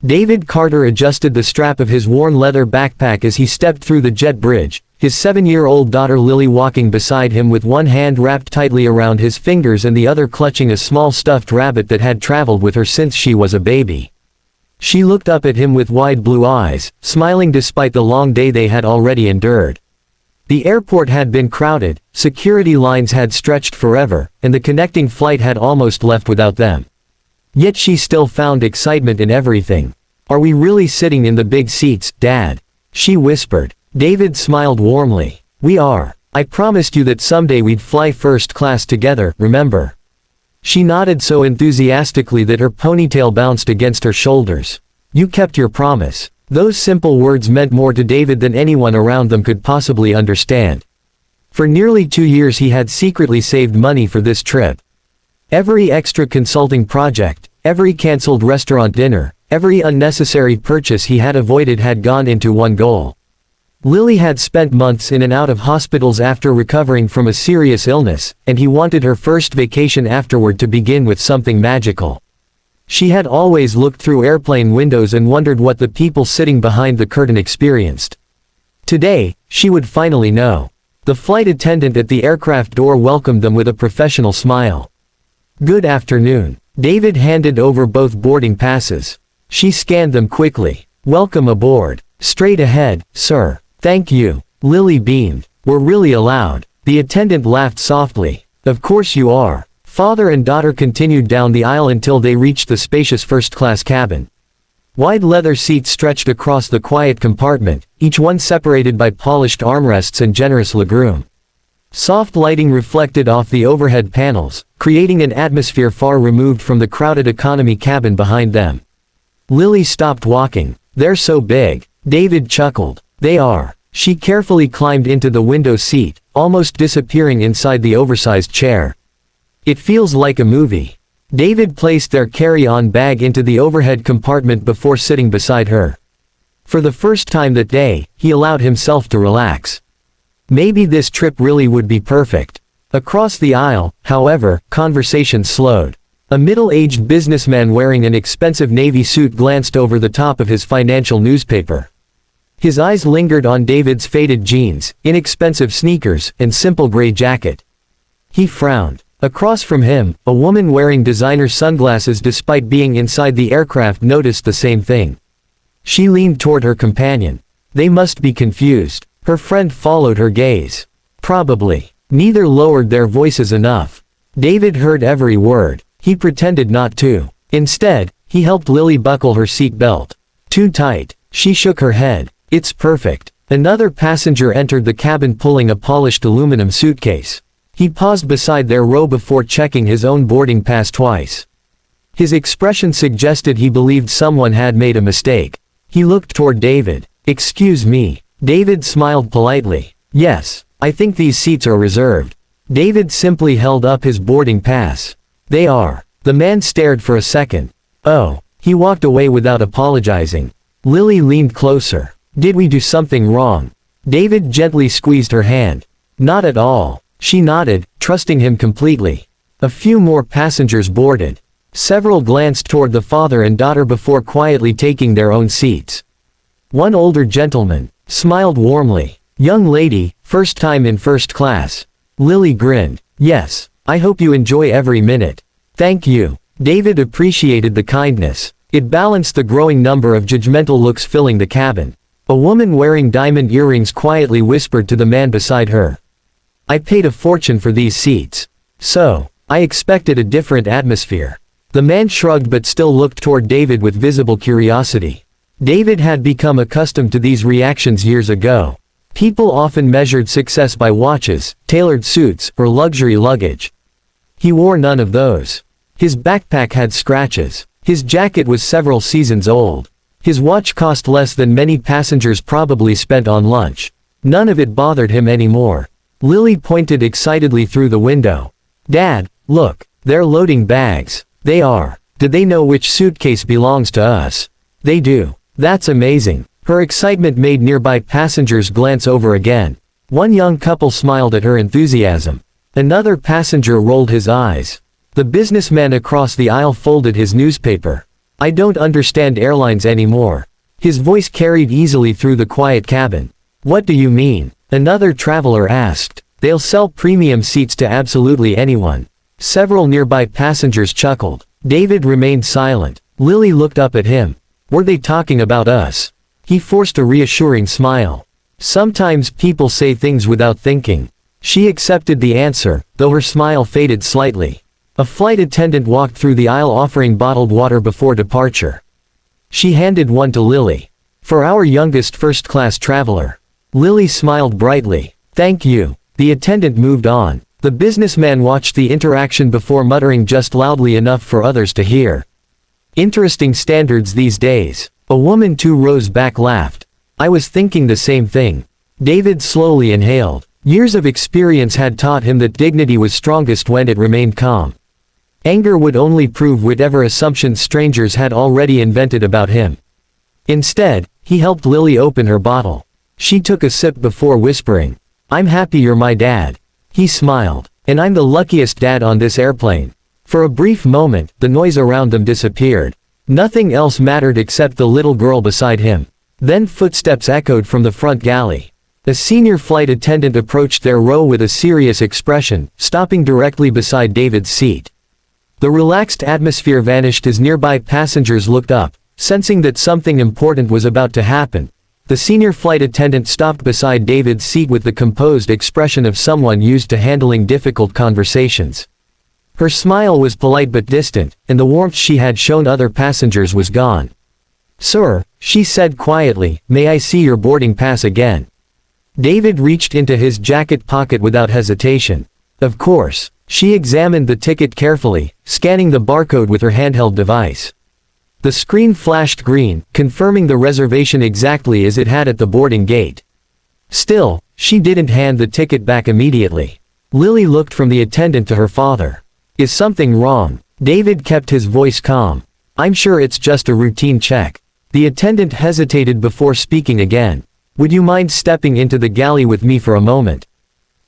David Carter adjusted the strap of his worn leather backpack as he stepped through the jet bridge, his 7-year-old daughter Lily walking beside him with one hand wrapped tightly around his fingers and the other clutching a small stuffed rabbit that had traveled with her since she was a baby. She looked up at him with wide blue eyes, smiling despite the long day they had already endured. The airport had been crowded, security lines had stretched forever, and the connecting flight had almost left without them. Yet she still found excitement in everything. "Are we really sitting in the big seats, Dad?" she whispered. David smiled warmly. "We are. I promised you that someday we'd fly first class together, remember?" She nodded so enthusiastically that her ponytail bounced against her shoulders. "You kept your promise." Those simple words meant more to David than anyone around them could possibly understand. For nearly 2 years he had secretly saved money for this trip. Every extra consulting project, every cancelled restaurant dinner, every unnecessary purchase he had avoided had gone into one goal. Lily had spent months in and out of hospitals after recovering from a serious illness, and he wanted her first vacation afterward to begin with something magical. She had always looked through airplane windows and wondered what the people sitting behind the curtain experienced. Today, she would finally know. The flight attendant at the aircraft door welcomed them with a professional smile. "Good afternoon." David handed over both boarding passes. She scanned them quickly. "Welcome aboard. Straight ahead, sir." "Thank you." Lily beamed. "We're really allowed." The attendant laughed softly. "Of course you are." Father and daughter continued down the aisle until they reached the spacious first-class cabin. Wide leather seats stretched across the quiet compartment, each one separated by polished armrests and generous legroom. Soft lighting reflected off the overhead panels, creating an atmosphere far removed from the crowded economy cabin behind them. Lily stopped walking. "They're so big." David chuckled. "They are." She carefully climbed into the window seat, almost disappearing inside the oversized chair. "It feels like a movie." David placed their carry-on bag into the overhead compartment before sitting beside her. For the first time that day, he allowed himself to relax. Maybe this trip really would be perfect. Across the aisle, however, conversation slowed. A middle-aged businessman wearing an expensive navy suit glanced over the top of his financial newspaper. His eyes lingered on David's faded jeans, inexpensive sneakers, and simple gray jacket. He frowned. Across from him, a woman wearing designer sunglasses despite being inside the aircraft noticed the same thing. She leaned toward her companion. They must be confused. Her friend followed her gaze. Probably. Neither lowered their voices enough. David heard every word. He pretended not to. Instead, he helped Lily buckle her seat belt. "Too tight." She shook her head. "It's perfect." Another passenger entered the cabin pulling a polished aluminum suitcase. He paused beside their row before checking his own boarding pass twice. His expression suggested he believed someone had made a mistake. He looked toward David. "Excuse me." David smiled politely. "Yes, I think these seats are reserved." David simply held up his boarding pass. "They are." The man stared for a second. "Oh." He walked away without apologizing. Lily leaned closer. "Did we do something wrong?" David gently squeezed her hand. "Not at all." She nodded, trusting him completely. A few more passengers boarded. Several glanced toward the father and daughter before quietly taking their own seats. One older gentleman smiled warmly. "Young lady, first time in first class." Lily grinned. "Yes, I hope you enjoy every minute." "Thank you." David appreciated the kindness. It balanced the growing number of judgmental looks filling the cabin. A woman wearing diamond earrings quietly whispered to the man beside her. "I paid a fortune for these seats. So, I expected a different atmosphere." The man shrugged but still looked toward David with visible curiosity. David had become accustomed to these reactions years ago. People often measured success by watches, tailored suits, or luxury luggage. He wore none of those. His backpack had scratches. His jacket was several seasons old. His watch cost less than many passengers probably spent on lunch. None of it bothered him anymore. Lily pointed excitedly through the window. "Dad, look, they're loading bags." "They are." "Do they know which suitcase belongs to us?" "They do." "That's amazing." Her excitement made nearby passengers glance over again. One young couple smiled at her enthusiasm. Another passenger rolled his eyes. The businessman across the aisle folded his newspaper. I don't understand airlines anymore. His voice carried easily through the quiet cabin. What do you mean? Another traveler asked. They'll sell premium seats to absolutely anyone. Several nearby passengers chuckled. David remained silent. Lily looked up at him. Were they talking about us? He forced a reassuring smile. Sometimes people say things without thinking. She accepted the answer, though her smile faded slightly. A flight attendant walked through the aisle offering bottled water before departure. She handed one to Lily. For our youngest first-class traveler. Lily smiled brightly. Thank you. The attendant moved on. The businessman watched the interaction before muttering just loudly enough for others to hear. Interesting standards these days. A woman 2 rows back laughed. I was thinking the same thing. David slowly inhaled. Years of experience had taught him that dignity was strongest when it remained calm. Anger would only prove whatever assumptions strangers had already invented about him. Instead, he helped Lily open her bottle. She took a sip before whispering, I'm happy you're my dad. He smiled. And I'm the luckiest dad on this airplane. For a brief moment, the noise around them disappeared. Nothing else mattered except the little girl beside him. Then footsteps echoed from the front galley. A senior flight attendant approached their row with a serious expression, stopping directly beside David's seat. The relaxed atmosphere vanished as nearby passengers looked up, sensing that something important was about to happen. The senior flight attendant stopped beside David's seat with the composed expression of someone used to handling difficult conversations. Her smile was polite but distant, and the warmth she had shown other passengers was gone. Sir, she said quietly, may I see your boarding pass again? David reached into his jacket pocket without hesitation. Of course. She examined the ticket carefully, scanning the barcode with her handheld device. The screen flashed green, confirming the reservation exactly as it had at the boarding gate. Still, she didn't hand the ticket back immediately. Lily looked from the attendant to her father. Is something wrong? David kept his voice calm. I'm sure it's just a routine check. The attendant hesitated before speaking again. Would you mind stepping into the galley with me for a moment?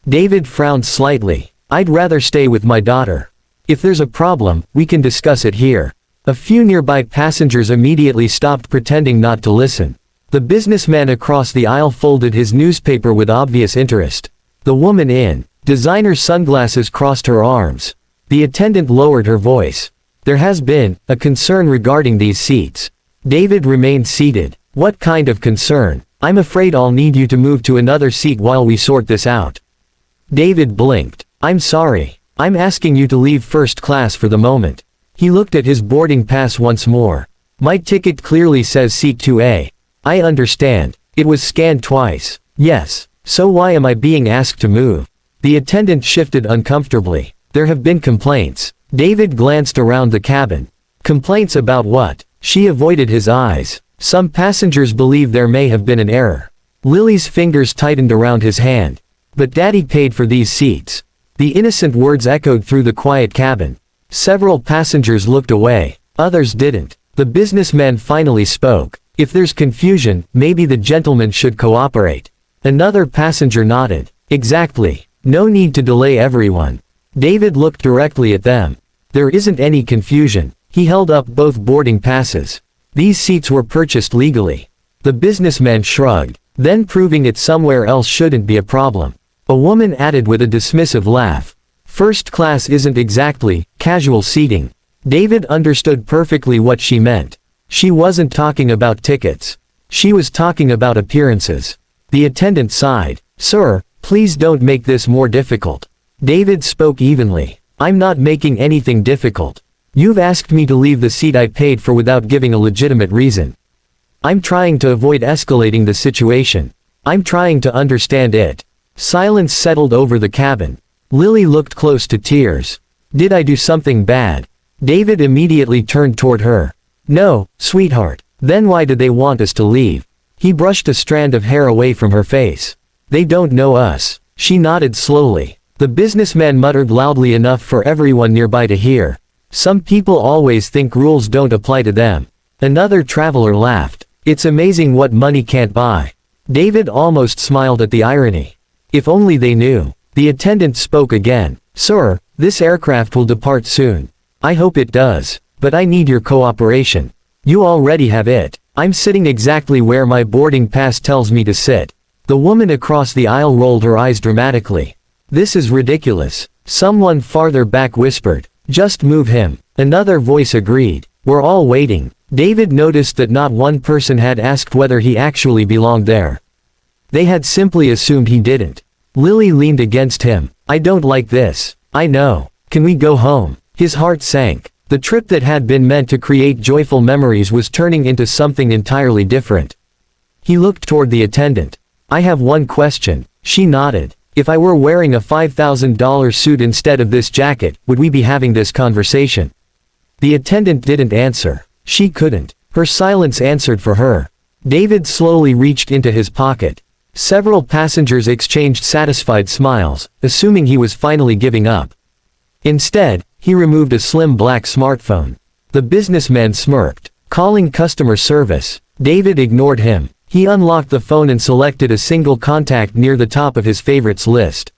David frowned slightly. I'd rather stay with my daughter. If there's a problem, we can discuss it here. A few nearby passengers immediately stopped pretending not to listen. The businessman across the aisle folded his newspaper with obvious interest. The woman in designer sunglasses crossed her arms. The attendant lowered her voice. There has been a concern regarding these seats. David remained seated. What kind of concern? I'm afraid I'll need you to move to another seat while we sort this out. David blinked. I'm sorry. I'm asking you to leave first class for the moment. He looked at his boarding pass once more. My ticket clearly says seat 2A. I understand. It was scanned twice. Yes. So why am I being asked to move? The attendant shifted uncomfortably. There have been complaints. David glanced around the cabin. Complaints about what? She avoided his eyes. Some passengers believe there may have been an error. Lily's fingers tightened around his hand. But Daddy paid for these seats. The innocent words echoed through the quiet cabin. Several passengers looked away. Others didn't. The businessman finally spoke. If there's confusion, maybe the gentleman should cooperate. Another passenger nodded. Exactly. No need to delay everyone. David looked directly at them. There isn't any confusion. He held up both boarding passes. These seats were purchased legally. The businessman shrugged. Then proving it somewhere else shouldn't be a problem. A woman added with a dismissive laugh. First class isn't exactly casual seating. David understood perfectly what she meant. She wasn't talking about tickets. She was talking about appearances. The attendant sighed. Sir, please don't make this more difficult. David spoke evenly. I'm not making anything difficult. You've asked me to leave the seat I paid for without giving a legitimate reason. I'm trying to avoid escalating the situation. I'm trying to understand it. Silence settled over the cabin. Lily looked close to tears. Did I do something bad? David immediately turned toward her. No, sweetheart. Then why did they want us to leave? He brushed a strand of hair away from her face. They don't know us. She nodded slowly. The businessman muttered loudly enough for everyone nearby to hear. Some people always think rules don't apply to them. Another traveler laughed. It's amazing what money can't buy. David almost smiled at the irony. If only they knew. The attendant spoke again. Sir, this aircraft will depart soon. I hope it does. But I need your cooperation. You already have it. I'm sitting exactly where my boarding pass tells me to sit. The woman across the aisle rolled her eyes dramatically. This is ridiculous. Someone farther back whispered. Just move him. Another voice agreed. We're all waiting. David noticed that not one person had asked whether he actually belonged there. They had simply assumed he didn't. Lily leaned against him. I don't like this. I know. Can we go home? His heart sank. The trip that had been meant to create joyful memories was turning into something entirely different. He looked toward the attendant. I have one question. She nodded. If I were wearing a $5,000 suit instead of this jacket, would we be having this conversation? The attendant didn't answer. She couldn't. Her silence answered for her. David slowly reached into his pocket. Several passengers exchanged satisfied smiles, assuming he was finally giving up. Instead, he removed a slim black smartphone. The businessman smirked. Calling customer service. David ignored him. He unlocked the phone and selected a single contact near the top of his favorites list.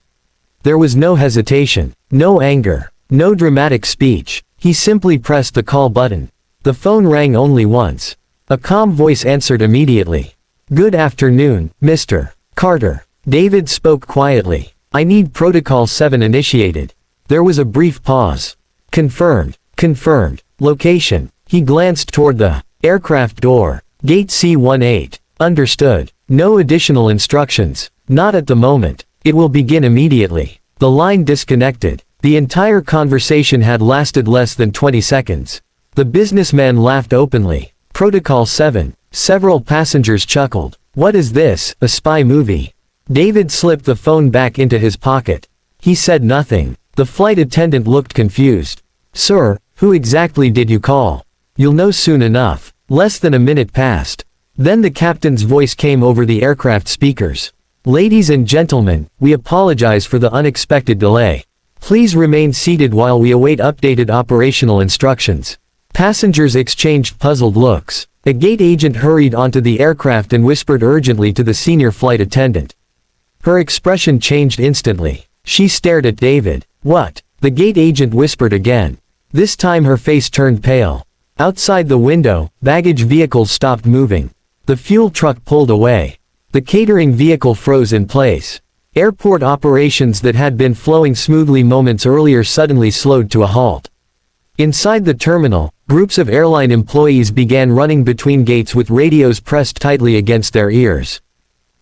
There was no hesitation, no anger, no dramatic speech. He simply pressed the call button. The phone rang only once. A calm voice answered immediately. Good afternoon, Mr. Carter. David spoke quietly. I need Protocol 7 initiated. There was a brief pause. Confirmed. Confirmed. Location. He glanced toward the aircraft door. Gate C-18. Understood. No additional instructions. Not at the moment. It will begin immediately. The line disconnected. The entire conversation had lasted less than 20 seconds. The businessman laughed openly. Protocol 7. Several passengers chuckled. What is this, a spy movie? David slipped the phone back into his pocket. He said nothing. The flight attendant looked confused. Sir, who exactly did you call? You'll know soon enough. Less than a minute passed. Then the captain's voice came over the aircraft speakers. Ladies and gentlemen, we apologize for the unexpected delay. Please remain seated while we await updated operational instructions. Passengers exchanged puzzled looks. A gate agent hurried onto the aircraft and whispered urgently to the senior flight attendant. Her expression changed instantly. She stared at David. What? The gate agent whispered again. This time her face turned pale. Outside the window, baggage vehicles stopped moving. The fuel truck pulled away. The catering vehicle froze in place. Airport operations that had been flowing smoothly moments earlier suddenly slowed to a halt. Inside the terminal, groups of airline employees began running between gates with radios pressed tightly against their ears.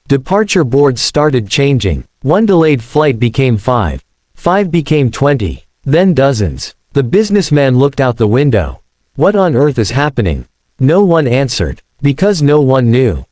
Departure boards started changing. One delayed flight became 5. 5 became 20. Then dozens. The businessman looked out the window. What on earth is happening? No one answered. Because no one knew.